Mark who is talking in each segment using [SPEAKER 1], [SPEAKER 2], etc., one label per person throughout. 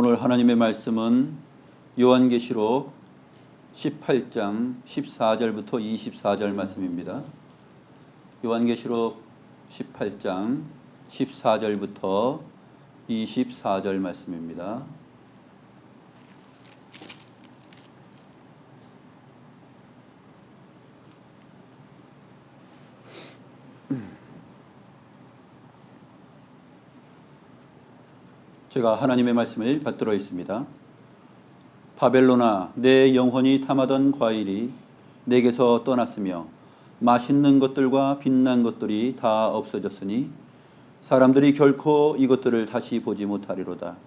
[SPEAKER 1] 오늘 하나님의 말씀은 요한계시록 18장 14절부터 24절 말씀입니다. 요한계시록 18장 14절부터 24절 말씀입니다. 제가 하나님의 말씀을 받들어 있습니다. 바벨론아, 내 영혼이 탐하던 과일이 내게서 떠났으며 맛있는 것들과 빛난 것들이 다 없어졌으니 사람들이 결코 이것들을 다시 보지 못하리로다.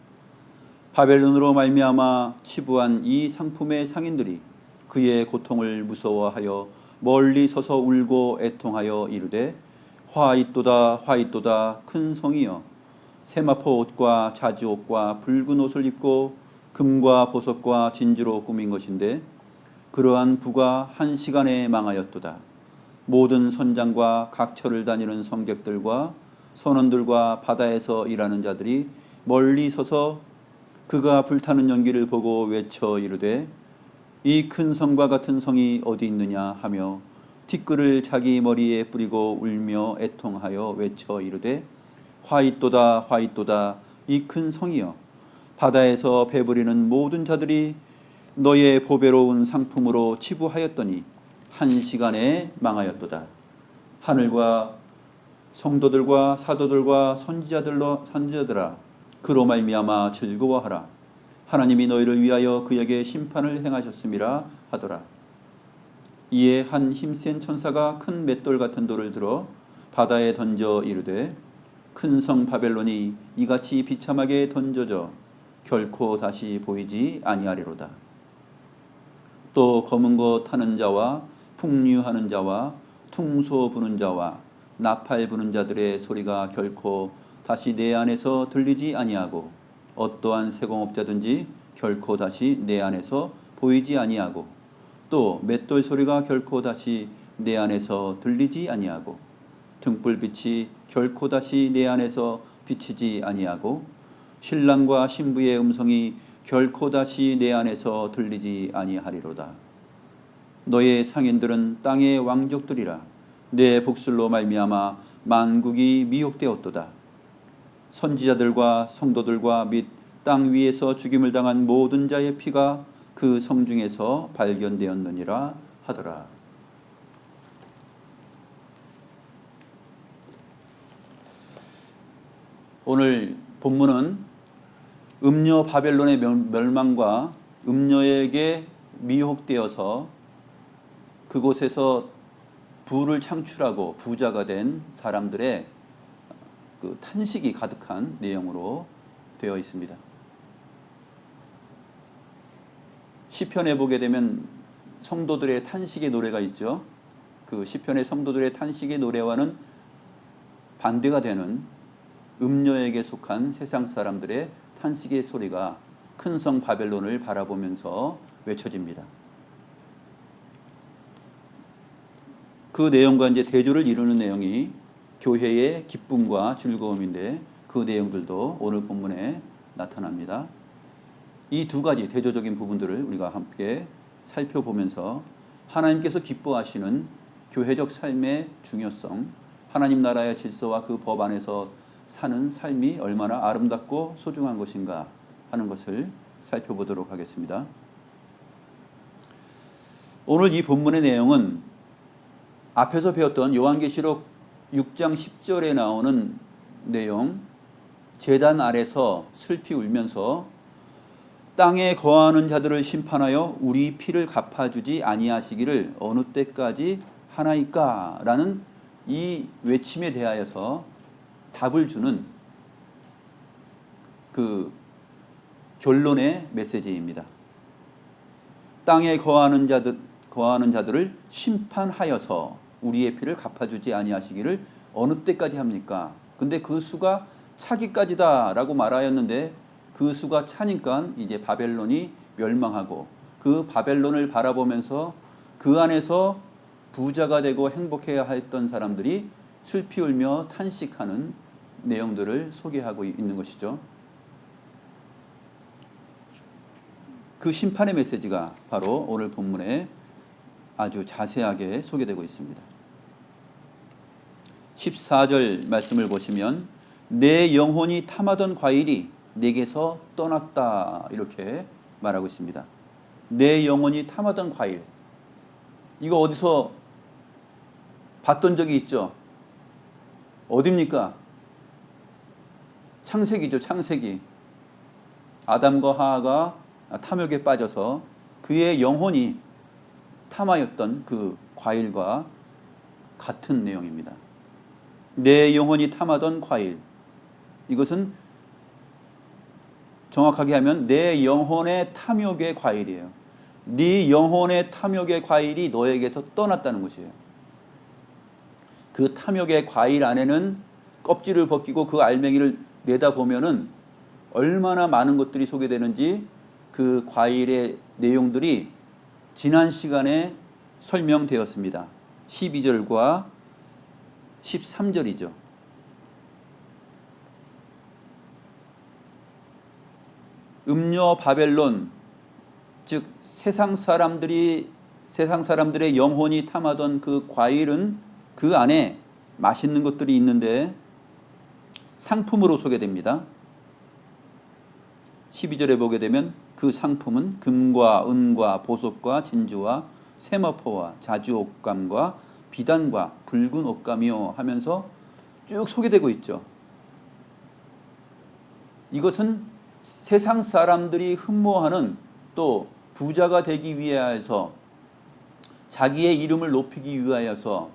[SPEAKER 1] 바벨론으로 말미암아 치부한 이 상품의 상인들이 그의 고통을 무서워하여 멀리 서서 울고 애통하여 이르되 화 있도다 화 있도다 큰 성이여, 세마포 옷과 자지 옷과 붉은 옷을 입고 금과 보석과 진주로 꾸민 것인데 그러한 부가 한 시간에 망하였도다. 모든 선장과 각처를 다니는 성객들과 선원들과 바다에서 일하는 자들이 멀리 서서 그가 불타는 연기를 보고 외쳐 이르되 이 큰 성과 같은 성이 어디 있느냐 하며 티끌을 자기 머리에 뿌리고 울며 애통하여 외쳐 이르되 화 있도다 이 큰 성이여, 바다에서 배부리는 모든 자들이 너의 보배로운 상품으로 치부하였더니 한 시간에 망하였도다. 하늘과 성도들과 사도들과 선지자들아, 그로 말미암아 즐거워하라. 하나님이 너희를 위하여 그에게 심판을 행하셨음이라 하더라. 이에 한 힘센 천사가 큰 맷돌 같은 돌을 들어 바다에 던져 이르되 큰 성 바벨론이 이같이 비참하게 던져져 결코 다시 보이지 아니하리로다. 또 검은 것 타는 자와 풍류하는 자와 퉁소 부는 자와 나팔 부는 자들의 소리가 결코 다시 내 안에서 들리지 아니하고 어떠한 세공업자든지 결코 다시 내 안에서 보이지 아니하고 또 맷돌 소리가 결코 다시 내 안에서 들리지 아니하고 등불빛이 결코 다시 내 안에서 비치지 아니하고 신랑과 신부의 음성이 결코 다시 내 안에서 들리지 아니하리로다. 너의 상인들은 땅의 왕족들이라. 내 복술로 말미암아 만국이 미혹되었도다. 선지자들과 성도들과 및 땅 위에서 죽임을 당한 모든 자의 피가 그 성 중에서 발견되었느니라 하더라. 오늘 본문은 음녀 바벨론의 멸망과 음녀에게 미혹되어서 그곳에서 부를 창출하고 부자가 된 사람들의 그 탄식이 가득한 내용으로 되어 있습니다. 시편에 보게 되면 성도들의 탄식의 노래가 있죠. 그 시편의 성도들의 탄식의 노래와는 반대가 되는 음녀에게 속한 세상 사람들의 탄식의 소리가 큰 성 바벨론을 바라보면서 외쳐집니다. 그 내용과 이제 대조를 이루는 내용이 교회의 기쁨과 즐거움인데 그 내용들도 오늘 본문에 나타납니다. 이 두 가지 대조적인 부분들을 우리가 함께 살펴보면서 하나님께서 기뻐하시는 교회적 삶의 중요성, 하나님 나라의 질서와 그 법 안에서 사는 삶이 얼마나 아름답고 소중한 것인가 하는 것을 살펴보도록 하겠습니다. 오늘 이 본문의 내용은 앞에서 배웠던 요한계시록 6장 10절에 나오는 내용, 제단 아래서 슬피 울면서 땅에 거하는 자들을 심판하여 우리 피를 갚아주지 아니하시기를 어느 때까지 하나이까? 라는 이 외침에 대하여서 답을 주는 그 결론의 메시지입니다. 땅에 거하는 자들을 심판하여서 우리의 피를 갚아주지 아니하시기를 어느 때까지 합니까? 근데 그 수가 차기까지다라고 말하였는데 그 수가 차니까 이제 바벨론이 멸망하고 그 바벨론을 바라보면서 그 안에서 부자가 되고 행복해야 했던 사람들이 슬피 울며 탄식하는 내용들을 소개하고 있는 것이죠. 그 심판의 메시지가 바로 오늘 본문에 아주 자세하게 소개되고 있습니다. 14절 말씀을 보시면 내 영혼이 탐하던 과일이 내게서 떠났다 이렇게 말하고 있습니다. 내 영혼이 탐하던 과일, 이거 어디서 봤던 적이 있죠? 어딥니까? 창세기죠. 창세기. 아담과 하하가 탐욕에 빠져서 그의 영혼이 탐하였던 그 과일과 같은 내용입니다. 내 영혼이 탐하던 과일, 이것은 정확하게 하면 내 영혼의 탐욕의 과일이에요. 네 영혼의 탐욕의 과일이 너에게서 떠났다는 것이에요. 그 탐욕의 과일 안에는 껍질을 벗기고 그 알맹이를 내다보면은 얼마나 많은 것들이 소개되는지 그 과일의 내용들이 지난 시간에 설명되었습니다. 12절과 13절이죠. 음녀 바벨론, 즉 세상 사람들의 영혼이 탐하던 그 과일은 그 안에 맛있는 것들이 있는데 상품으로 소개됩니다. 12절에 보게 되면 그 상품은 금과 은과 보석과 진주와 세마포와 자주 옷감과 비단과 붉은 옷감이요 하면서 쭉 소개되고 있죠. 이것은 세상 사람들이 흠모하는, 또 부자가 되기 위하여서 자기의 이름을 높이기 위하여서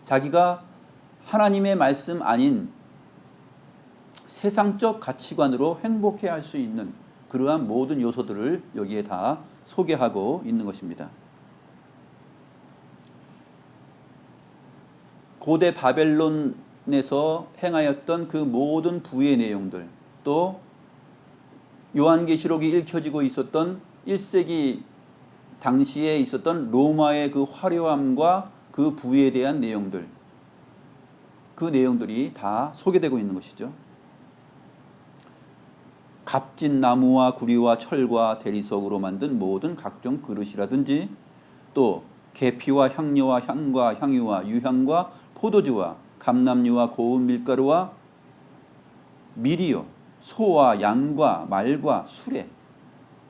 [SPEAKER 1] 자기가 하나님의 말씀 아닌 세상적 가치관으로 행복해야 할 수 있는 그러한 모든 요소들을 여기에 다 소개하고 있는 것입니다. 고대 바벨론에서 행하였던 그 모든 부의 내용들, 또 요한계시록이 읽혀지고 있었던 1세기 당시에 있었던 로마의 그 화려함과 그 부에 대한 내용들, 그 내용들이 다 소개되고 있는 것이죠. 값진 나무와 구리와 철과 대리석으로 만든 모든 각종 그릇이라든지, 또 계피와 향료와 향과 향유와 유향과 포도주와 감람류와 고운 밀가루와 밀이요, 소와 양과 말과 수레,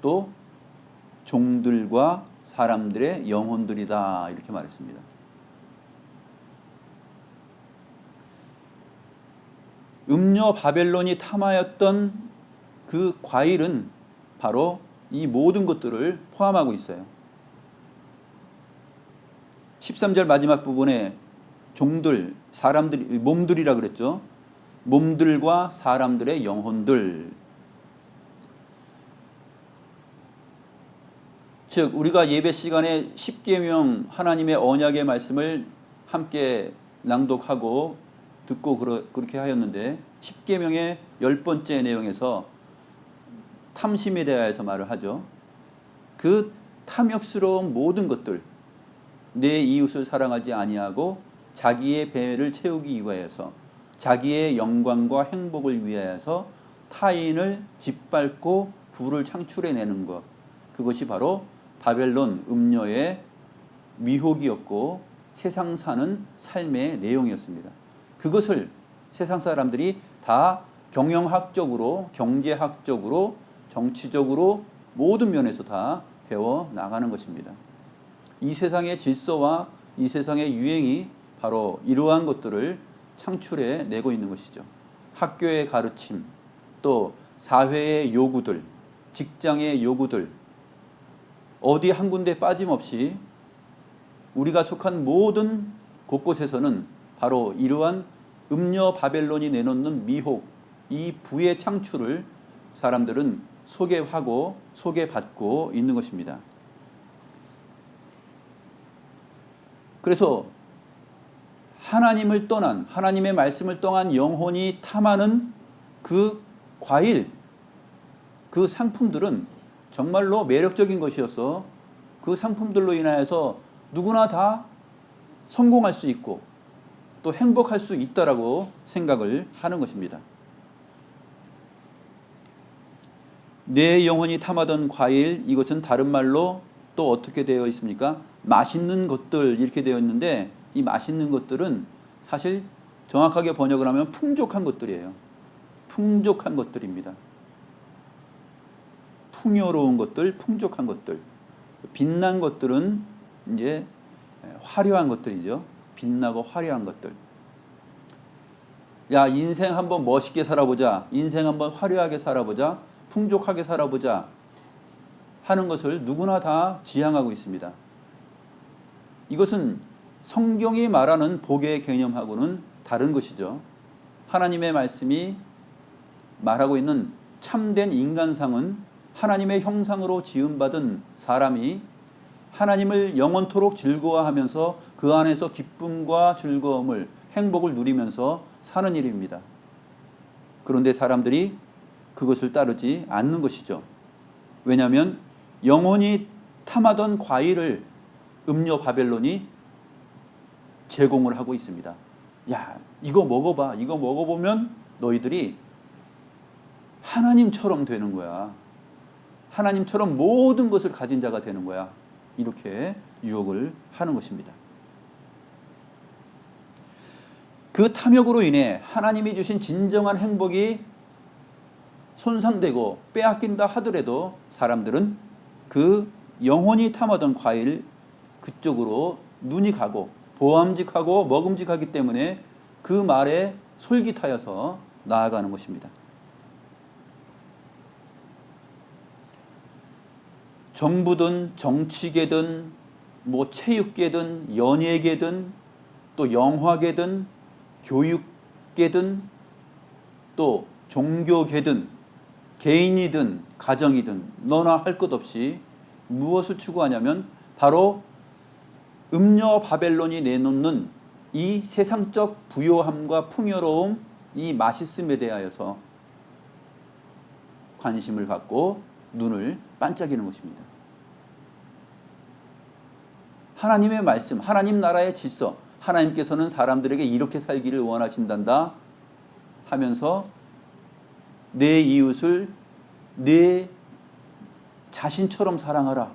[SPEAKER 1] 또 종들과 사람들의 영혼들이다 이렇게 말했습니다. 음녀 바벨론이 탐하였던 그 과일은 바로 이 모든 것들을 포함하고 있어요. 13절 마지막 부분에 종들, 사람들이, 몸들이라 그랬죠. 몸들과 사람들의 영혼들. 즉 우리가 예배 시간에 십계명 하나님의 언약의 말씀을 함께 낭독하고 듣고 그렇게 하였는데, 십계명의 10번째 내용에서 탐심에 대하여서 말을 하죠. 그 탐욕스러운 모든 것들, 내 이웃을 사랑하지 아니하고 자기의 배를 채우기 위하여서, 자기의 영광과 행복을 위하여서 타인을 짓밟고 부를 창출해내는 것, 그것이 바로 바벨론 음녀의 미혹이었고 세상 사는 삶의 내용이었습니다. 그것을 세상 사람들이 다 경영학적으로, 경제학적으로, 정치적으로 모든 면에서 다 배워 나가는 것입니다. 이 세상의 질서와 이 세상의 유행이 바로 이러한 것들을 창출해 내고 있는 것이죠. 학교의 가르침, 또 사회의 요구들, 직장의 요구들, 어디 한 군데 빠짐없이 우리가 속한 모든 곳곳에서는 바로 이러한 음녀 바벨론이 내놓는 미혹, 이 부의 창출을 사람들은 소개하고 소개받고 있는 것입니다. 그래서 하나님을 떠난, 하나님의 말씀을 떠난 영혼이 탐하는 그 과일, 그 상품들은 정말로 매력적인 것이어서 그 상품들로 인하여서 누구나 다 성공할 수 있고 또 행복할 수 있다라고 생각을 하는 것입니다. 내 영혼이 탐하던 과일, 이것은 다른 말로 또 어떻게 되어 있습니까? 맛있는 것들 이렇게 되어 있는데, 이 맛있는 것들은 사실 정확하게 번역을 하면 풍족한 것들이에요. 풍족한 것들입니다. 풍요로운 것들, 풍족한 것들. 빛난 것들은 이제 화려한 것들이죠. 빛나고 화려한 것들. 야, 인생 한번 멋있게 살아보자. 인생 한번 화려하게 살아보자. 풍족하게 살아보자 하는 것을 누구나 다 지향하고 있습니다. 이것은 성경이 말하는 복의 개념하고는 다른 것이죠. 하나님의 말씀이 말하고 있는 참된 인간상은 하나님의 형상으로 지음받은 사람이 하나님을 영원토록 즐거워하면서 그 안에서 기쁨과 즐거움을, 행복을 누리면서 사는 일입니다. 그런데 사람들이 그것을 따르지 않는 것이죠. 왜냐하면 영혼이 탐하던 과일을 음녀 바벨론이 제공을 하고 있습니다. 야, 이거 먹어봐. 이거 먹어보면 너희들이 하나님처럼 되는 거야. 하나님처럼 모든 것을 가진 자가 되는 거야. 이렇게 유혹을 하는 것입니다. 그 탐욕으로 인해 하나님이 주신 진정한 행복이 손상되고 빼앗긴다 하더라도 사람들은 그 영혼이 탐하던 과일 그쪽으로 눈이 가고 보암직하고 먹음직하기 때문에 그 말에 솔깃하여서 나아가는 것입니다. 정부든 정치계든 뭐 체육계든 연예계든 또 영화계든 교육계든 또 종교계든 개인이든 가정이든 너나 할 것 없이 무엇을 추구하냐면 바로 음녀 바벨론이 내놓는 이 세상적 부요함과 풍요로움, 이 맛있음에 대하여서 관심을 갖고 눈을 반짝이는 것입니다. 하나님의 말씀, 하나님 나라의 질서, 하나님께서는 사람들에게 이렇게 살기를 원하신단다 하면서 내 이웃을 내 자신처럼 사랑하라,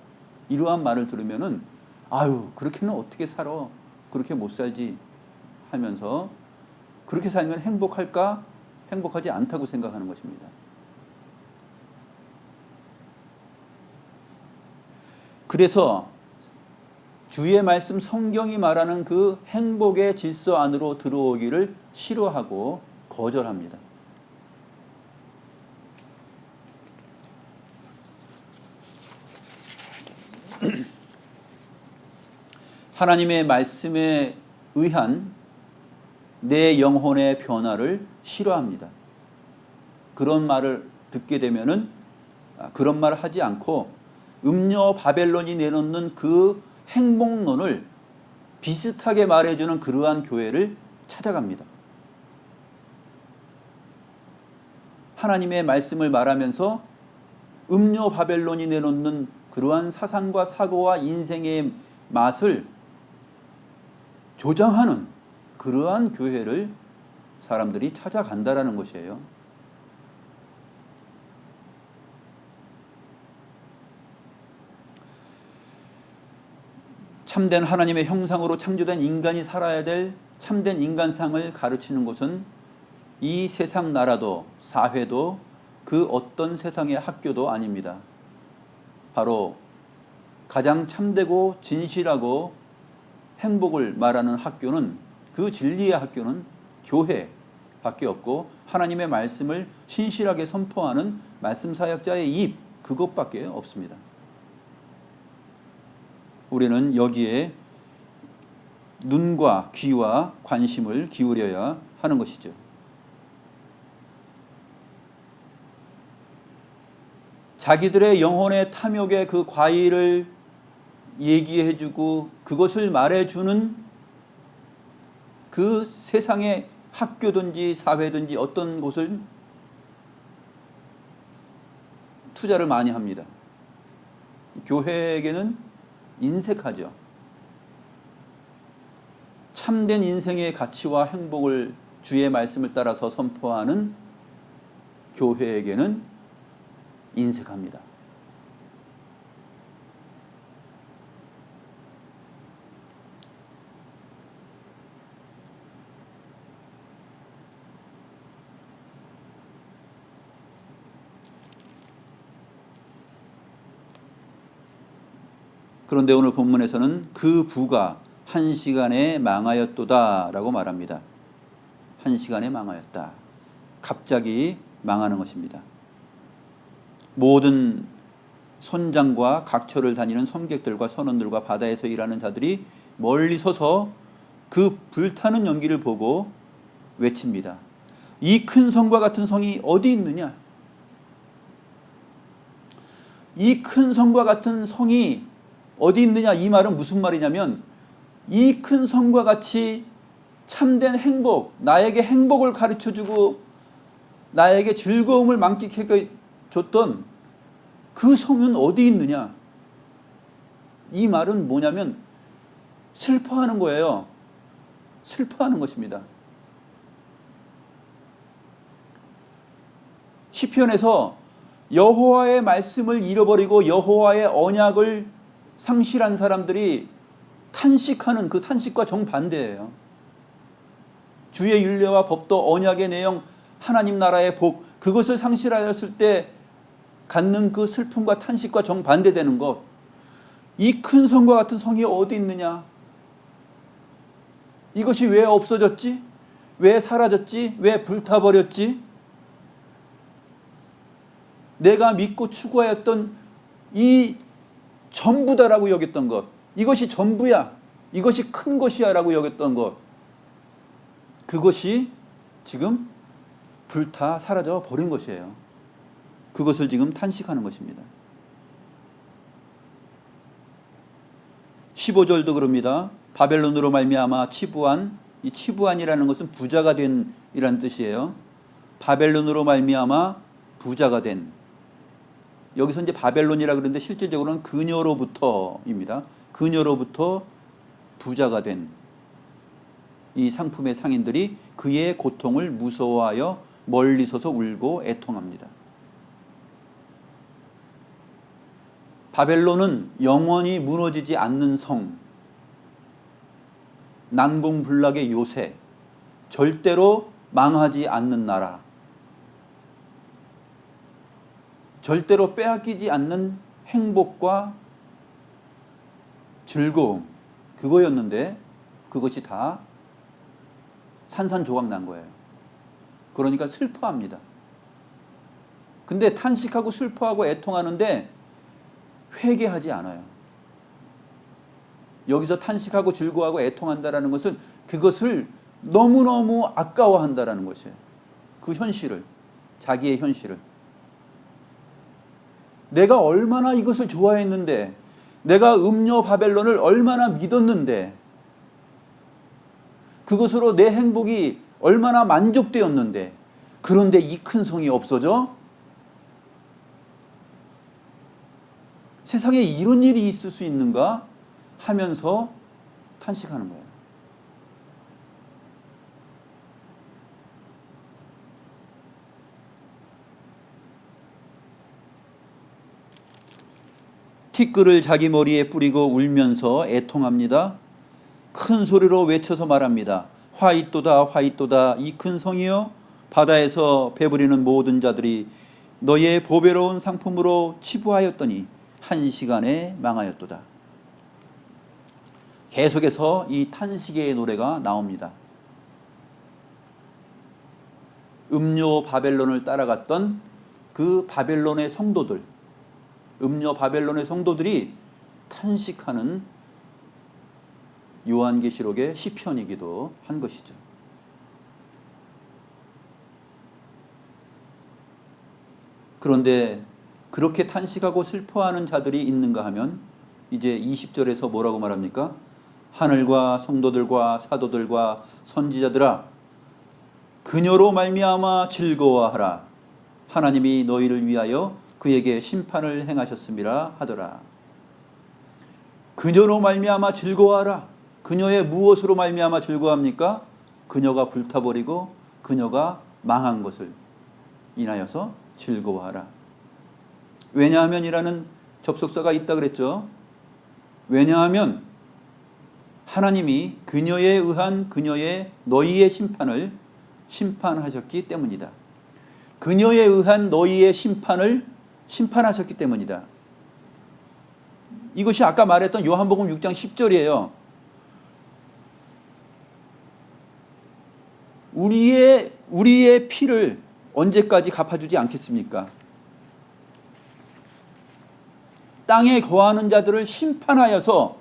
[SPEAKER 1] 이러한 말을 들으면은 아유, 그렇게는 어떻게 살아? 그렇게 못 살지 하면서 그렇게 살면 행복할까? 행복하지 않다고 생각하는 것입니다. 그래서 주의 말씀 성경이 말하는 그 행복의 질서 안으로 들어오기를 싫어하고 거절합니다. 하나님의 말씀에 의한 내 영혼의 변화를 싫어합니다. 그런 말을 듣게 되면은 그런 말을 하지 않고 음녀 바벨론이 내놓는 그 행복론을 비슷하게 말해주는 그러한 교회를 찾아갑니다. 하나님의 말씀을 말하면서 음녀 바벨론이 내놓는 그러한 사상과 사고와 인생의 맛을 조장하는 그러한 교회를 사람들이 찾아간다라는 것이에요. 참된 하나님의 형상으로 창조된 인간이 살아야 될 참된 인간상을 가르치는 곳은 이 세상 나라도 사회도 그 어떤 세상의 학교도 아닙니다. 바로 가장 참되고 진실하고 행복을 말하는 학교는, 그 진리의 학교는 교회밖에 없고 하나님의 말씀을 신실하게 선포하는 말씀 사역자의 입, 그것밖에 없습니다. 우리는 여기에 눈과 귀와 관심을 기울여야 하는 것이죠. 자기들의 영혼의 탐욕의 그 과일을 얘기해주고 그것을 말해주는 그 세상의 학교든지 사회든지 어떤 곳을 투자를 많이 합니다. 교회에게는 인색하죠. 참된 인생의 가치와 행복을 주의 말씀을 따라서 선포하는 교회에게는 인색합니다. 그런데 오늘 본문에서는 그 부가 1시간에 망하였도다 라고 말합니다. 1시간에 망하였다. 갑자기 망하는 것입니다. 모든 선장과 각처를 다니는 선객들과 선원들과 바다에서 일하는 자들이 멀리 서서 그 불타는 연기를 보고 외칩니다. 이 큰 성과 같은 성이 어디 있느냐? 이 큰 성과 같은 성이 어디 있느냐? 이 말은 무슨 말이냐면 이 큰 성과 같이 참된 행복, 나에게 행복을 가르쳐주고 나에게 즐거움을 만끽해 줬던 그 성은 어디 있느냐? 이 말은 뭐냐면 슬퍼하는 거예요. 슬퍼하는 것입니다. 시편에서 여호와의 말씀을 잃어버리고 여호와의 언약을 상실한 사람들이 탄식하는 그 탄식과 정반대예요. 주의 율례와 법도 언약의 내용, 하나님 나라의 복, 그것을 상실하였을 때 갖는 그 슬픔과 탄식과 정반대되는 것. 이 큰 성과 같은 성이 어디 있느냐? 이것이 왜 없어졌지? 왜 사라졌지? 왜 불타버렸지? 내가 믿고 추구하였던 이 전부다라고 여겼던 것, 이것이 전부야, 이것이 큰 것이야 라고 여겼던 것, 그것이 지금 불타 사라져 버린 것이에요. 그것을 지금 탄식하는 것입니다. 15절도 그럽니다. 바벨론으로 말미암아 치부한, 이 치부한이라는 것은 부자가 된 이라는 뜻이에요. 바벨론으로 말미암아 부자가 된. 여기서 이제 바벨론이라 그러는데 실질적으로는 그녀로부터입니다. 그녀로부터 부자가 된 이 상품의 상인들이 그의 고통을 무서워하여 멀리 서서 울고 애통합니다. 바벨론은 영원히 무너지지 않는 성, 난공불락의 요새, 절대로 망하지 않는 나라, 절대로 빼앗기지 않는 행복과 즐거움, 그거였는데 그것이 다 산산조각 난 거예요. 그러니까 슬퍼합니다. 근데 탄식하고 슬퍼하고 애통하는데 회개하지 않아요. 여기서 탄식하고 즐거워하고 애통한다라는 것은 그것을 너무너무 아까워한다라는 것이에요. 그 현실을, 자기의 현실을. 내가 얼마나 이것을 좋아했는데, 내가 음녀 바벨론을 얼마나 믿었는데, 그것으로 내 행복이 얼마나 만족되었는데, 그런데 이 큰 성이 없어져? 세상에 이런 일이 있을 수 있는가 하면서 탄식하는 거예요. 티끌을 자기 머리에 뿌리고 울면서 애통합니다. 큰 소리로 외쳐서 말합니다. 화 있도다, 화 있도다, 이 큰 성이여, 바다에서 배부리는 모든 자들이 너의 보배로운 상품으로 치부하였더니 1시간에 망하였도다. 계속해서 이 탄식의 노래가 나옵니다. 음료 바벨론을 따라갔던 그 바벨론의 성도들, 음료 바벨론의 성도들이 탄식하는 요한계시록의 시편이기도 한 것이죠. 그런데 그렇게 탄식하고 슬퍼하는 자들이 있는가 하면 이제 20절에서 뭐라고 말합니까? 하늘과 성도들과 사도들과 선지자들아, 그녀로 말미암아 즐거워하라. 하나님이 너희를 위하여 그에게 심판을 행하셨음이라 하더라. 그녀로 말미암아 즐거워하라. 그녀의 무엇으로 말미암아 즐거워합니까? 그녀가 불타버리고 그녀가 망한 것을 인하여서 즐거워하라. 왜냐하면이라는 접속사가 있다 그랬죠. 왜냐하면 하나님이 그녀에 의한 그녀의 너희의 심판을 심판하셨기 때문이다. 그녀에 의한 너희의 심판을 심판하셨기 때문이다. 이것이 아까 말했던 요한복음 6장 10절이에요. 우리의 피를 언제까지 갚아주지 않겠습니까? 땅에 거하는 자들을 심판하여서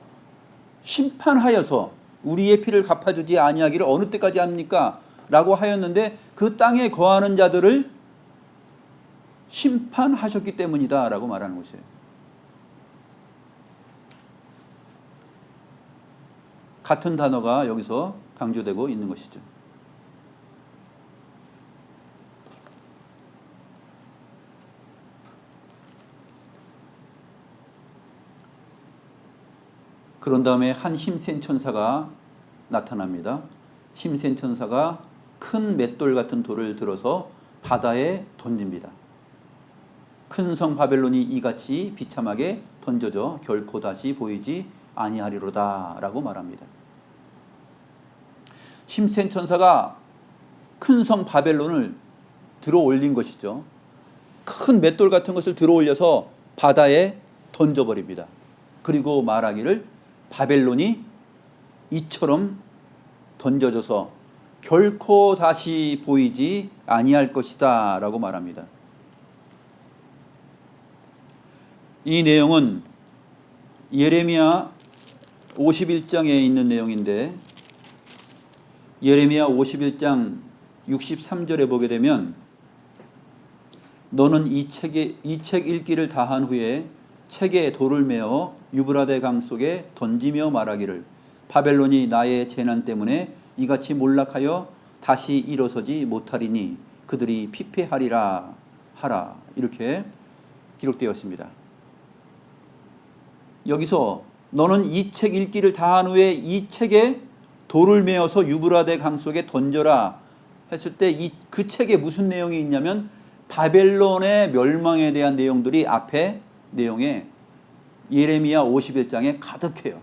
[SPEAKER 1] 우리의 피를 갚아주지 아니하기를 어느 때까지 합니까? 라고 하였는데 그 땅에 거하는 자들을 심판하셨기 때문이다 라고 말하는 것이에요. 같은 단어가 여기서 강조되고 있는 것이죠. 그런 다음에 한 힘센 천사가 나타납니다. 힘센 천사가 큰 맷돌 같은 돌을 들어서 바다에 던집니다. 큰 성 바벨론이 이같이 비참하게 던져져 결코 다시 보이지 아니하리로다 라고 말합니다. 힘센 천사가 큰 성 바벨론을 들어 올린 것이죠. 큰 맷돌 같은 것을 들어 올려서 바다에 던져버립니다. 그리고 말하기를 바벨론이 이처럼 던져져서 결코 다시 보이지 아니할 것이다 라고 말합니다. 이 내용은 예레미야 51장에 있는 내용인데 예레미야 51장 63절에 보게 되면 너는 이 책 읽기를 다한 후에 책에 돌을 메어 유브라데 강 속에 던지며 말하기를 바벨론이 나의 재난 때문에 이같이 몰락하여 다시 일어서지 못하리니 그들이 피폐하리라 하라 이렇게 기록되었습니다. 여기서 너는 이 책 읽기를 다한 후에 이 책에 돌을 메어서 유브라데 강 속에 던져라 했을 때 그 책에 무슨 내용이 있냐면 바벨론의 멸망에 대한 내용들이 앞에 내용에 예레미야 51장에 가득해요.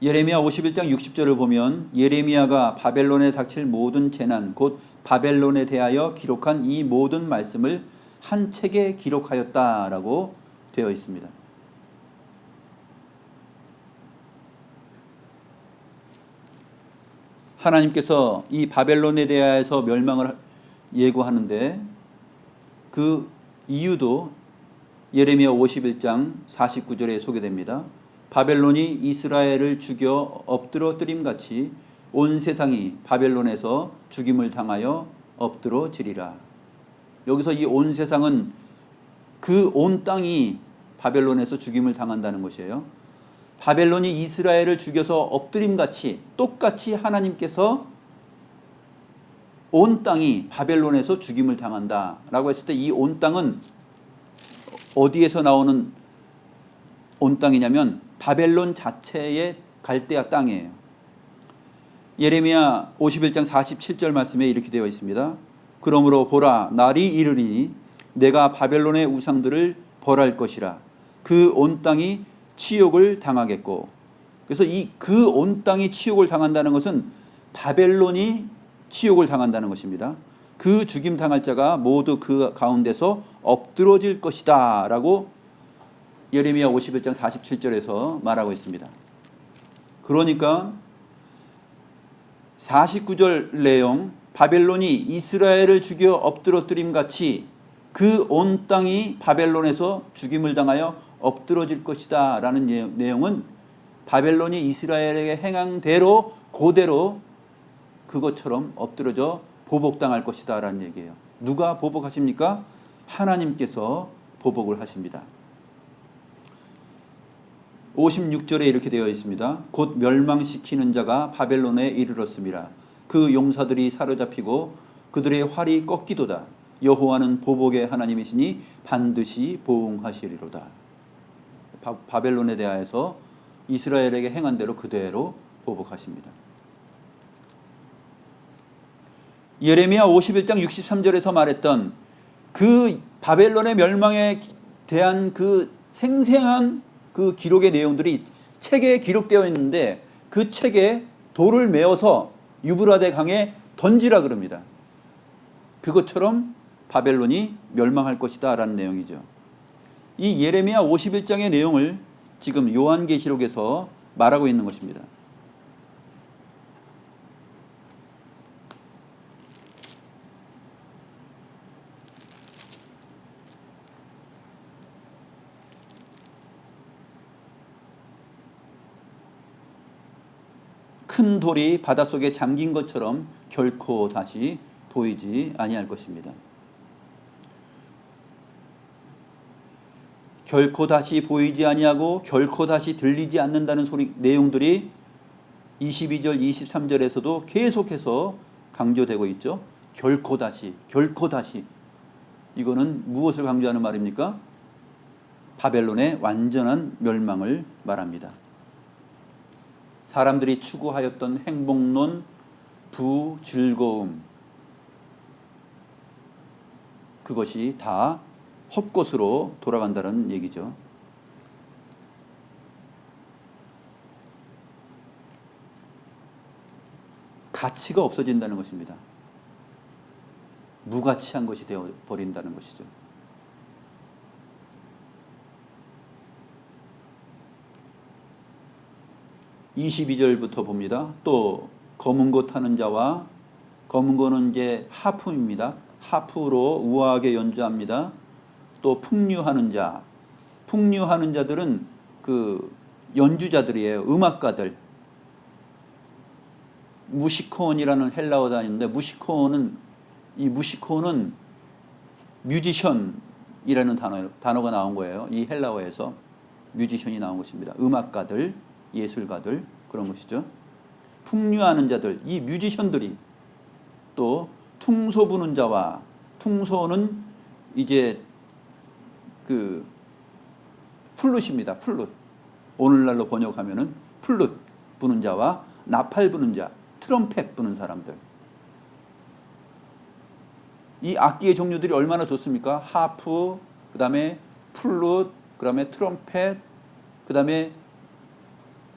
[SPEAKER 1] 예레미야 51장 60절을 보면 예레미야가 바벨론에 닥칠 모든 재난 곧 바벨론에 대하여 기록한 이 모든 말씀을 한 책에 기록하였다라고 되어 있습니다. 하나님께서 이 바벨론에 대하여서 멸망을 예고하는데 그 이유도 예레미야 51장 49절에 소개됩니다. 바벨론이 이스라엘을 죽여 엎드러뜨림같이 온 세상이 바벨론에서 죽임을 당하여 엎드러지리라. 여기서 이 온 세상은 그 온 땅이 바벨론에서 죽임을 당한다는 것이에요. 바벨론이 이스라엘을 죽여서 엎드림같이 똑같이 하나님께서 온 땅이 바벨론에서 죽임을 당한다라고 했을 때 이 온 땅은 어디에서 나오는 온 땅이냐면 바벨론 자체의 갈대아 땅이에요. 예레미야 51장 47절 말씀에 이렇게 되어 있습니다. 그러므로 보라 날이 이르리니 내가 바벨론의 우상들을 벌할 것이라 그 온 땅이 치욕을 당하겠고. 그래서 이 그 온 땅이 치욕을 당한다는 것은 바벨론이 치욕을 당한다는 것입니다. 그 죽임 당할 자가 모두 그 가운데서 엎드러질 것이다 라고 예레미야 51장 47절에서 말하고 있습니다. 그러니까 49절 내용 바벨론이 이스라엘을 죽여 엎드러뜨림 같이 그 온 땅이 바벨론에서 죽임을 당하여 엎드러질 것이다 라는 내용은 바벨론이 이스라엘에게 행한 대로 그대로 그것처럼 엎드러져 보복당할 것이다 라는 얘기예요. 누가 보복하십니까? 하나님께서 보복을 하십니다. 56절에 이렇게 되어 있습니다. 곧 멸망시키는 자가 바벨론에 이르렀습니다. 그 용사들이 사로잡히고 그들의 활이 꺾이도다. 여호와는 보복의 하나님이시니 반드시 보응하시리로다. 바벨론에 대하여서 이스라엘에게 행한 대로 그대로 보복하십니다. 예레미야 51장 63절에서 말했던 그 바벨론의 멸망에 대한 그 생생한 그 기록의 내용들이 책에 기록되어 있는데 그 책에 돌을 메어서 유브라데 강에 던지라 그럽니다. 그것처럼 바벨론이 멸망할 것이다 라는 내용이죠. 이 예레미야 51장의 내용을 지금 요한계시록에서 말하고 있는 것입니다. 큰 돌이 바닷속에 잠긴 것처럼 결코 다시 보이지 아니할 것입니다. 결코 다시 보이지 아니하고 결코 다시 들리지 않는다는 내용들이 22절, 23절에서도 계속해서 강조되고 있죠. 결코 다시, 결코 다시. 이거는 무엇을 강조하는 말입니까? 바벨론의 완전한 멸망을 말합니다. 사람들이 추구하였던 행복론, 부, 즐거움, 그것이 다 헛것으로 돌아간다는 얘기죠. 가치가 없어진다는 것입니다. 무가치한 것이 되어버린다는 것이죠. (22절부터) 봅니다. 또 검은 고 타는 자와, 검은 고는 이제 하프입니다. 하프로 우아하게 연주합니다. 또 풍류하는 자, 풍류하는 자들은 그 연주자들이에요. 음악가들. 무시콘이라는 헬라어 단어인데 이 무시콘은 뮤지션이라는 단어가 나온 거예요. 이 헬라어에서 뮤지션이 나온 것입니다. 음악가들, 예술가들, 그런 것이죠. 풍류하는 자들, 이 뮤지션들이, 또 퉁소 부는 자와, 퉁소는 이제 그 플룻입니다. 플룻. 오늘날로 번역하면은 플룻 부는 자와 나팔 부는 자, 트럼펫 부는 사람들. 이 악기의 종류들이 얼마나 좋습니까? 하프, 그 다음에 플룻, 그 다음에 트럼펫, 그 다음에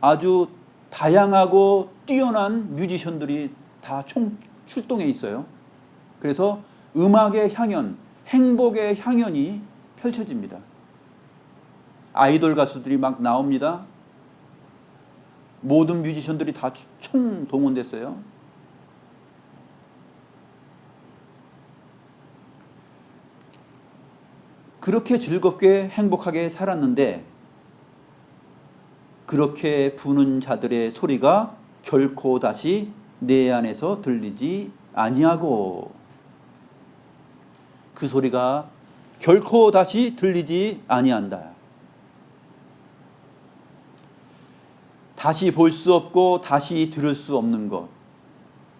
[SPEAKER 1] 아주 다양하고 뛰어난 뮤지션들이 다 출동해 있어요. 그래서 음악의 향연, 행복의 향연이 펼쳐집니다. 아이돌 가수들이 막 나옵니다. 모든 뮤지션들이 다 총동원됐어요. 그렇게 즐겁게 행복하게 살았는데 그렇게 부는 자들의 소리가 결코 다시 내 안에서 들리지 아니하고, 그 소리가 결코 다시 들리지 아니한다. 다시 볼 수 없고 다시 들을 수 없는 것,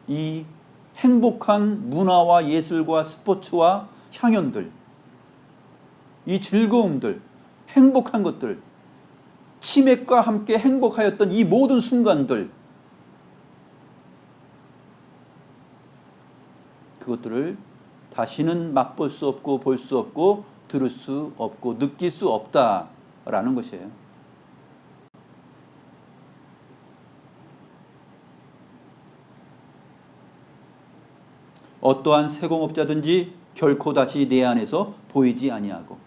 [SPEAKER 1] 이 행복한 문화와 예술과 스포츠와 향연들, 이 즐거움들, 행복한 것들, 치맥과 함께 행복하였던 이 모든 순간들, 그것들을 다시는 맛볼 수 없고 볼 수 없고 들을 수 없고 느낄 수 없다라는 것이에요. 어떠한 세공업자든지 결코 다시 내 안에서 보이지 아니하고,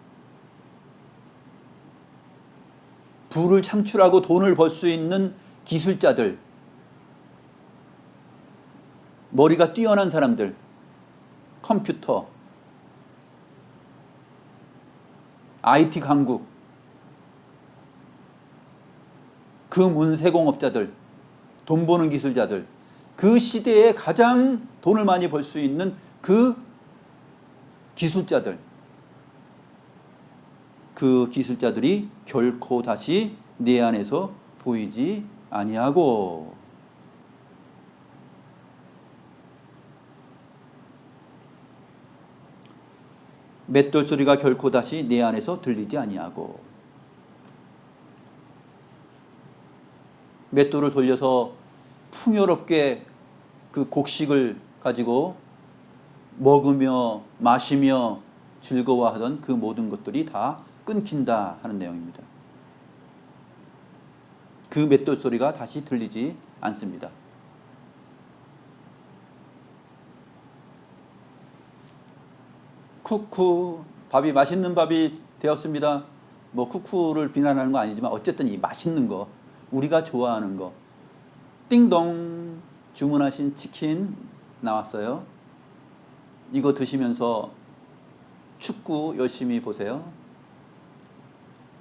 [SPEAKER 1] 부를 창출하고 돈을 벌 수 있는 기술자들, 머리가 뛰어난 사람들, 컴퓨터, IT 강국, 그 문세공업자들, 돈 버는 기술자들, 그 시대에 가장 돈을 많이 벌 수 있는 그 기술자들, 그 기술자들이 결코 다시 내 안에서 보이지 아니하고, 맷돌 소리가 결코 다시 내 안에서 들리지 아니하고. 맷돌을 돌려서 풍요롭게 그 곡식을 가지고 먹으며 마시며 즐거워하던 그 모든 것들이 다 끊긴다 하는 내용입니다. 그 맷돌 소리가 다시 들리지 않습니다. 쿠쿠, 밥이 맛있는 밥이 되었습니다. 뭐 쿠쿠를 비난하는 거 아니지만 어쨌든 이 맛있는 거, 우리가 좋아하는 거. 띵동, 주문하신 치킨 나왔어요. 이거 드시면서 축구 열심히 보세요.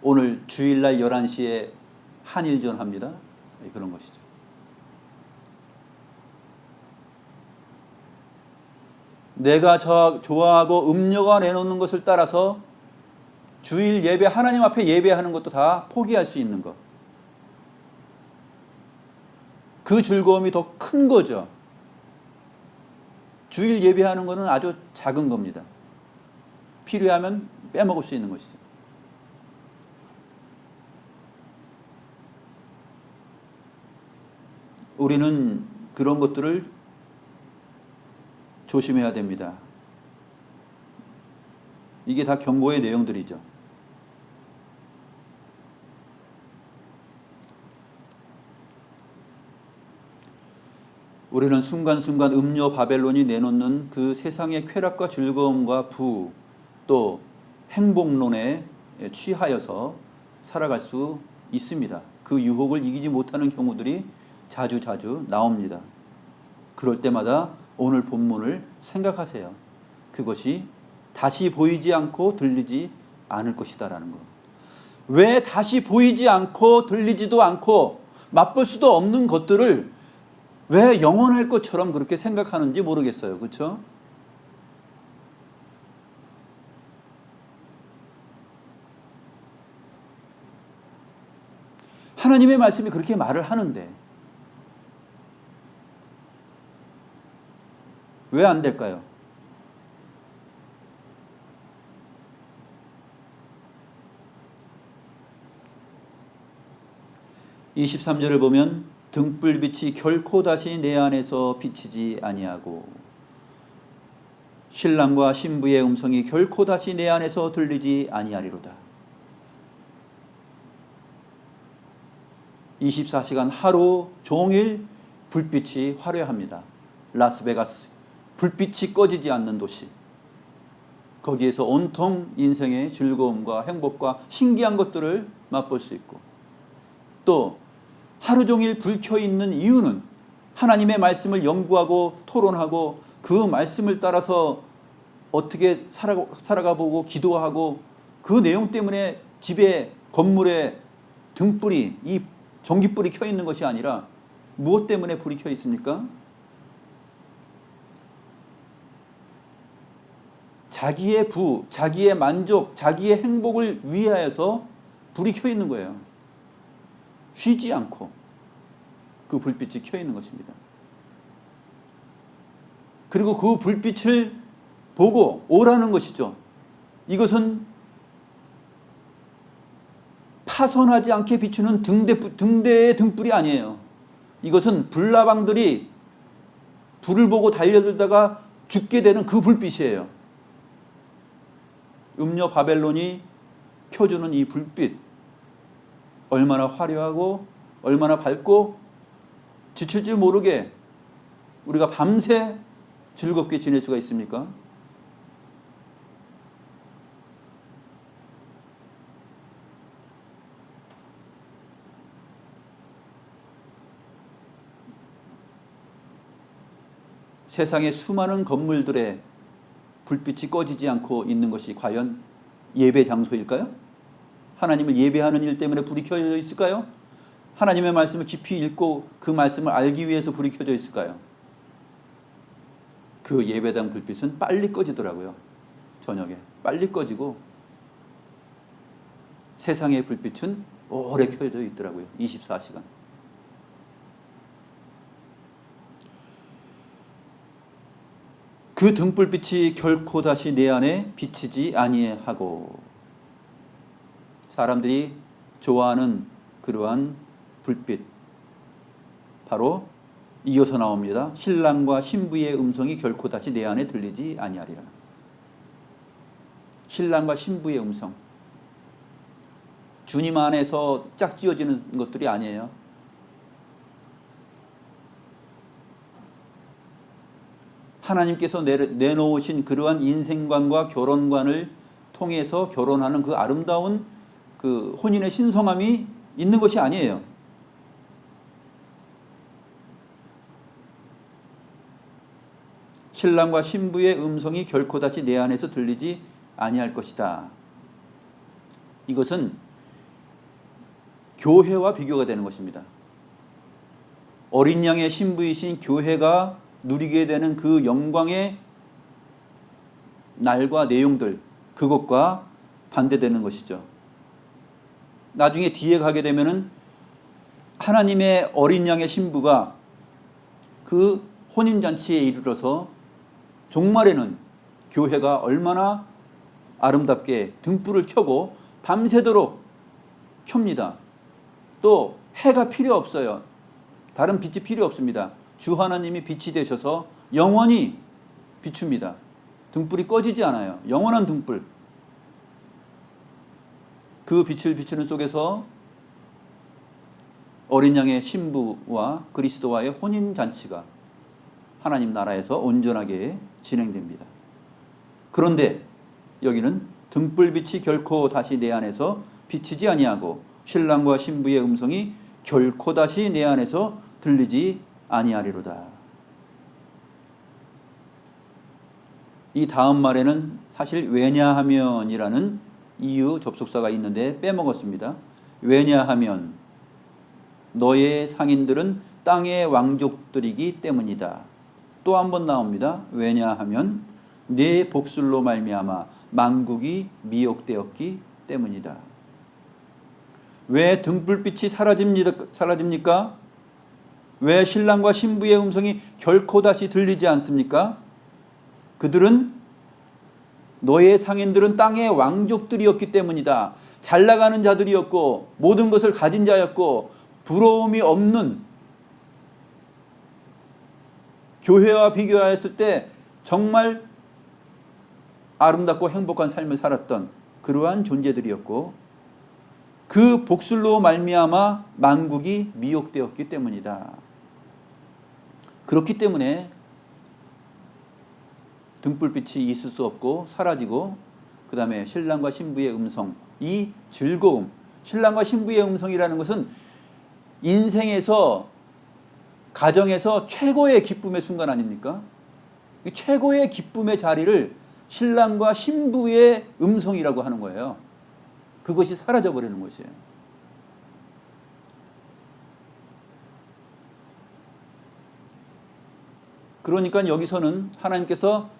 [SPEAKER 1] 오늘 주일날 11시에 한일전 합니다. 그런 것이죠. 내가 좋아하고 음료가 내놓는 것을 따라서 주일 예배, 하나님 앞에 예배하는 것도 다 포기할 수 있는 것. 그 즐거움이 더 큰 거죠. 주일 예배하는 것은 아주 작은 겁니다. 필요하면 빼먹을 수 있는 것이죠. 우리는 그런 것들을 조심해야 됩니다. 이게 다 경고의 내용들이죠. 우리는 순간순간 음료 바벨론이 내놓는 그 세상의 쾌락과 즐거움과 부, 또 행복론에 취하여서 살아갈 수 있습니다. 그 유혹을 이기지 못하는 경우들이 자주 나옵니다. 그럴 때마다 오늘 본문을 생각하세요. 그것이 다시 보이지 않고 들리지 않을 것이다라는 거. 왜 다시 보이지 않고 들리지도 않고 맛볼 수도 없는 것들을 왜 영원할 것처럼 그렇게 생각하는지 모르겠어요. 그렇죠? 하나님의 말씀이 그렇게 말을 하는데 왜 안 될까요? (23절을) 보면 등불빛이 결코 다시 내 안에서 비치지 아니하고 신랑과 신부의 음성이 결코 다시 내 안에서 들리지 아니하리로다. 24시간 하루 종일 불빛이 화려합니다. 라스베가스, 불빛이 꺼지지 않는 도시. 거기에서 온통 인생의 즐거움과 행복과 신기한 것들을 맛볼 수 있고, 또 하루 종일 불 켜 있는 이유는 하나님의 말씀을 연구하고 토론하고 그 말씀을 따라서 어떻게 살아가 보고 기도하고 그 내용 때문에 집에 건물에 등불이, 이 전기불이 켜 있는 것이 아니라 무엇 때문에 불이 켜 있습니까? 자기의 부, 자기의 만족, 자기의 행복을 위하여서 불이 켜 있는 거예요. 쉬지 않고 그 불빛이 켜 있는 것입니다. 그리고 그 불빛을 보고 오라는 것이죠. 이것은 파손하지 않게 비추는 등대의 등불이 아니에요. 이것은 불나방들이 불을 보고 달려들다가 죽게 되는 그 불빛이에요. 음료 바벨론이 켜주는 이 불빛, 얼마나 화려하고 얼마나 밝고 지칠 줄 모르게 우리가 밤새 즐겁게 지낼 수가 있습니까? 세상의 수많은 건물들의 불빛이 꺼지지 않고 있는 것이 과연 예배 장소일까요? 하나님을 예배하는 일 때문에 불이 켜져 있을까요? 하나님의 말씀을 깊이 읽고 그 말씀을 알기 위해서 불이 켜져 있을까요? 그 예배당 불빛은 빨리 꺼지더라고요. 저녁에 빨리 꺼지고 세상의 불빛은 오래 켜져 있더라고요. 24시간. 그 등불빛이 결코 다시 내 안에 비치지 아니하고, 사람들이 좋아하는 그러한 불빛, 바로 이어서 나옵니다. 신랑과 신부의 음성이 결코 다시 내 안에 들리지 아니하리라. 신랑과 신부의 음성. 주님 안에서 짝지어지는 것들이 아니에요. 하나님께서 내놓으신 그러한 인생관과 결혼관을 통해서 결혼하는 그 아름다운 그 혼인의 신성함이 있는 것이 아니에요. 신랑과 신부의 음성이 결코 다시 내 안에서 들리지 아니할 것이다. 이것은 교회와 비교가 되는 것입니다. 어린 양의 신부이신 교회가 누리게 되는 그 영광의 날과 내용들, 그것과 반대되는 것이죠. 나중에 뒤에 가게 되면은 하나님의 어린 양의 신부가 그 혼인잔치에 이르러서 종말에는 교회가 얼마나 아름답게 등불을 켜고 밤새도록 켭니다. 또 해가 필요 없어요. 다른 빛이 필요 없습니다. 주 하나님이 빛이 되셔서 영원히 비춥니다. 등불이 꺼지지 않아요. 영원한 등불. 그 빛을 비추는 속에서 어린 양의 신부와 그리스도와의 혼인잔치가 하나님 나라에서 온전하게 진행됩니다. 그런데 여기는 등불빛이 결코 다시 내 안에서 비치지 아니하고 신랑과 신부의 음성이 결코 다시 내 안에서 들리지 아니하리로다. 이 다음 말에는 사실 왜냐하면이라는 이유 접속사가 있는데 빼먹었습니다. 왜냐하면 너의 상인들은 땅의 왕족들이기 때문이다. 또 한 번 나옵니다. 왜냐하면 내 복술로 말미암아 만국이 미혹되었기 때문이다. 왜 등불빛이 사라집니까? 왜 신랑과 신부의 음성이 결코 다시 들리지 않습니까? 그들은 너의 상인들은 땅의 왕족들이었기 때문이다. 잘 나가는 자들이었고 모든 것을 가진 자였고 부러움이 없는, 교회와 비교하였을 때 정말 아름답고 행복한 삶을 살았던 그러한 존재들이었고 그 복술로 말미암아 만국이 미혹되었기 때문이다. 그렇기 때문에 등불빛이 있을 수 없고 사라지고, 그 다음에 신랑과 신부의 음성, 이 즐거움, 신랑과 신부의 음성이라는 것은 인생에서, 가정에서 최고의 기쁨의 순간 아닙니까? 이 최고의 기쁨의 자리를 신랑과 신부의 음성이라고 하는 거예요. 그것이 사라져버리는 것이에요. 그러니까 여기서는 하나님께서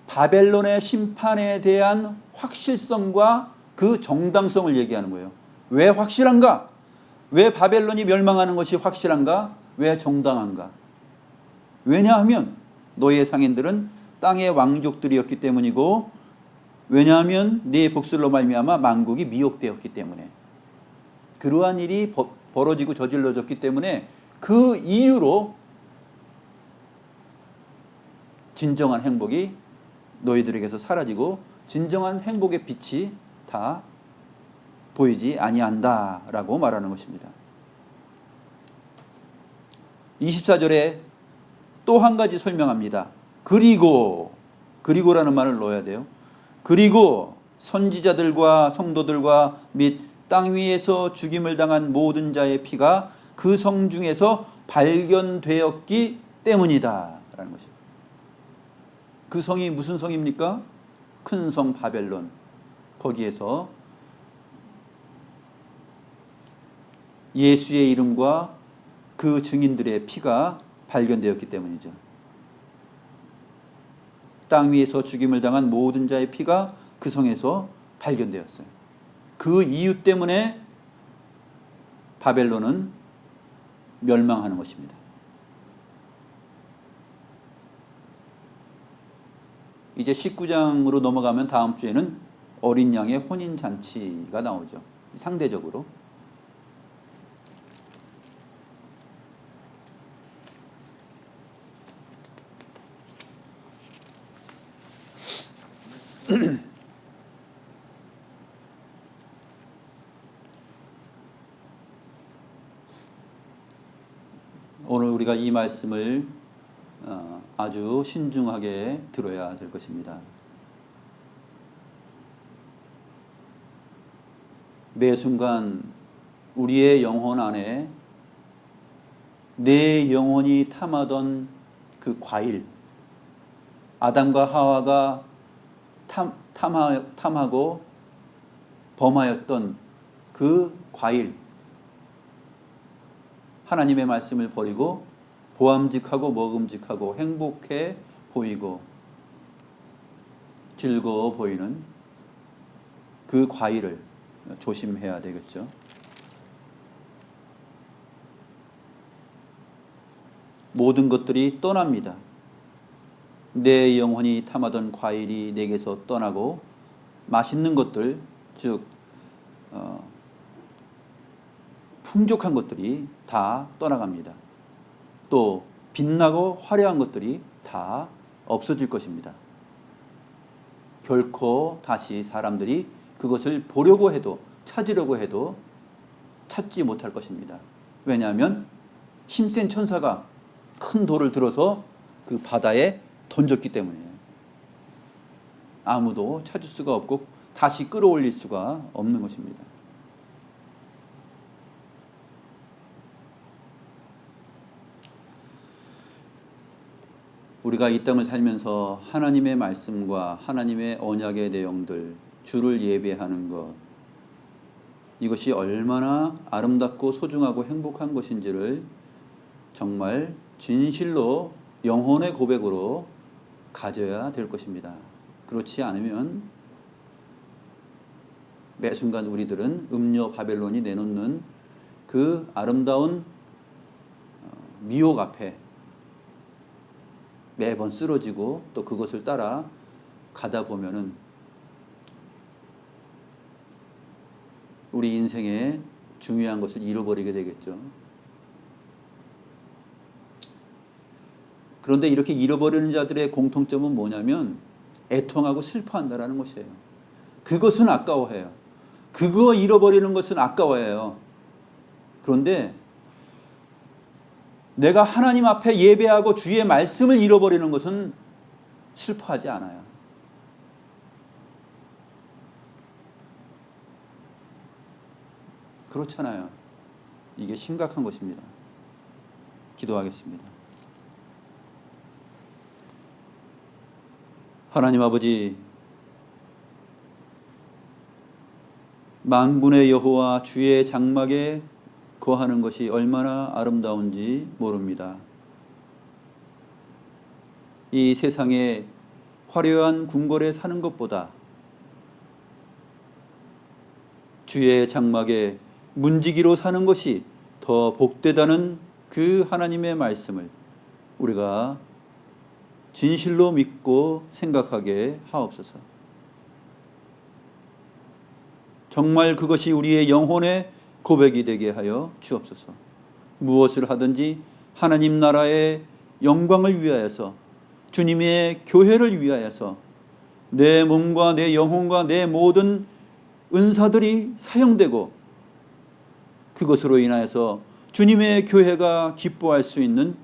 [SPEAKER 1] 바벨론의 심판에 대한 확실성과 그 정당성을 얘기하는 거예요. 왜 확실한가? 왜 바벨론이 멸망하는 것이 확실한가? 왜 정당한가? 왜냐하면 너의 상인들은 땅의 왕족들이었기 때문이고, 왜냐하면 네 복술로 말미암아 만국이 미혹되었기 때문에, 그러한 일이 벌어지고 저질러졌기 때문에 그 이유로 진정한 행복이 너희들에게서 사라지고 진정한 행복의 빛이 다 보이지 아니한다라고 말하는 것입니다. 24절에 또 한 가지 설명합니다. 그리고라는 말을 넣어야 돼요. 그리고 선지자들과 성도들과 및 땅 위에서 죽임을 당한 모든 자의 피가 그 성 중에서 발견되었기 때문이다 라는 것입니다. 그 성이 무슨 성입니까? 큰 성 바벨론. 거기에서 예수의 이름과 그 증인들의 피가 발견되었기 때문이죠. 땅 위에서 죽임을 당한 모든 자의 피가 그 성에서 발견되었어요. 그 이유 때문에 바벨론은 멸망하는 것입니다. 이제 19장으로 넘어가면 다음 주에는 어린 양의 혼인잔치가 나오죠. 상대적으로. 오늘 우리가 이 말씀을 아주 신중하게 들어야 될 것입니다. 매 순간 우리의 영혼 안에 내 영혼이 탐하던 그 과일, 아담과 하와가 탐하고 범하였던 그 과일, 하나님의 말씀을 버리고 보암직하고 먹음직하고 행복해 보이고 즐거워 보이는 그 과일을 조심해야 되겠죠. 모든 것들이 떠납니다. 내 영혼이 탐하던 과일이 내게서 떠나고 맛있는 것들, 즉 풍족한 것들이 다 떠나갑니다. 또 빛나고 화려한 것들이 다 없어질 것입니다. 결코 다시 사람들이 그것을 보려고 해도 찾으려고 해도 찾지 못할 것입니다. 왜냐하면 힘센 천사가 큰 돌을 들어서 그 바다에 던졌기 때문이에요. 아무도 찾을 수가 없고 다시 끌어올릴 수가 없는 것입니다. 우리가 이 땅을 살면서 하나님의 말씀과 하나님의 언약의 내용들, 주를 예배하는 것, 이것이 얼마나 아름답고 소중하고 행복한 것인지를 정말 진실로 영혼의 고백으로 가져야 될 것입니다. 그렇지 않으면 매 순간 우리들은 음녀 바벨론이 내놓는 그 아름다운 미혹 앞에 매번 쓰러지고 또 그것을 따라 가다 보면은 우리 인생에 중요한 것을 잃어버리게 되겠죠. 그런데 이렇게 잃어버리는 자들의 공통점은 뭐냐면 애통하고 슬퍼한다라는 것이에요. 그것은 아까워해요. 그거 잃어버리는 것은 아까워해요. 그런데 내가 하나님 앞에 예배하고 주의 말씀을 잃어버리는 것은 슬퍼하지 않아요. 그렇잖아요. 이게 심각한 것입니다. 기도하겠습니다. 하나님 아버지, 만군의 여호와 주의 장막에 거하는 것이 얼마나 아름다운지 모릅니다. 이 세상에 화려한 궁궐에 사는 것보다 주의 장막에 문지기로 사는 것이 더 복되다는 그 하나님의 말씀을 우리가 진실로 믿고 생각하게 하옵소서. 정말 그것이 우리의 영혼의 고백이 되게 하여 주옵소서. 무엇을 하든지 하나님 나라의 영광을 위하여서, 주님의 교회를 위하여서 내 몸과 내 영혼과 내 모든 은사들이 사용되고 그것으로 인하여서 주님의 교회가 기뻐할 수 있는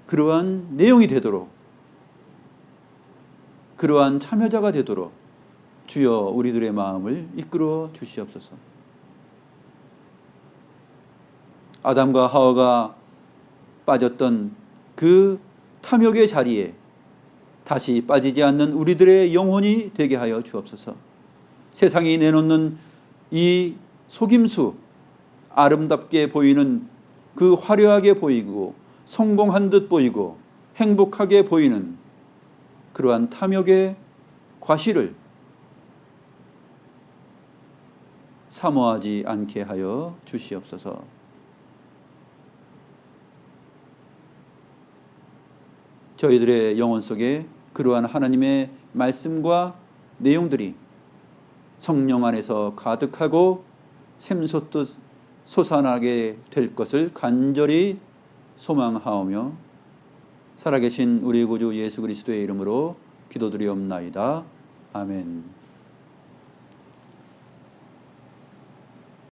[SPEAKER 1] 그러한 내용이 되도록, 그러한 참여자가 되도록 주여 우리들의 마음을 이끌어 주시옵소서. 아담과 하와가 빠졌던 그 탐욕의 자리에 다시 빠지지 않는 우리들의 영혼이 되게 하여 주옵소서. 세상이 내놓는 이 속임수, 아름답게 보이는 그 화려하게 보이고 성공한 듯 보이고 행복하게 보이는 그러한 탐욕의 과실을 사모하지 않게 하여 주시옵소서. 저희들의 영혼 속에 그러한 하나님의 말씀과 내용들이 성령 안에서 가득하고 샘솟듯 솟아나게 될 것을 간절히 소망하오며 살아계신 우리 구주 예수 그리스도의 이름으로 기도드리옵나이다. 아멘.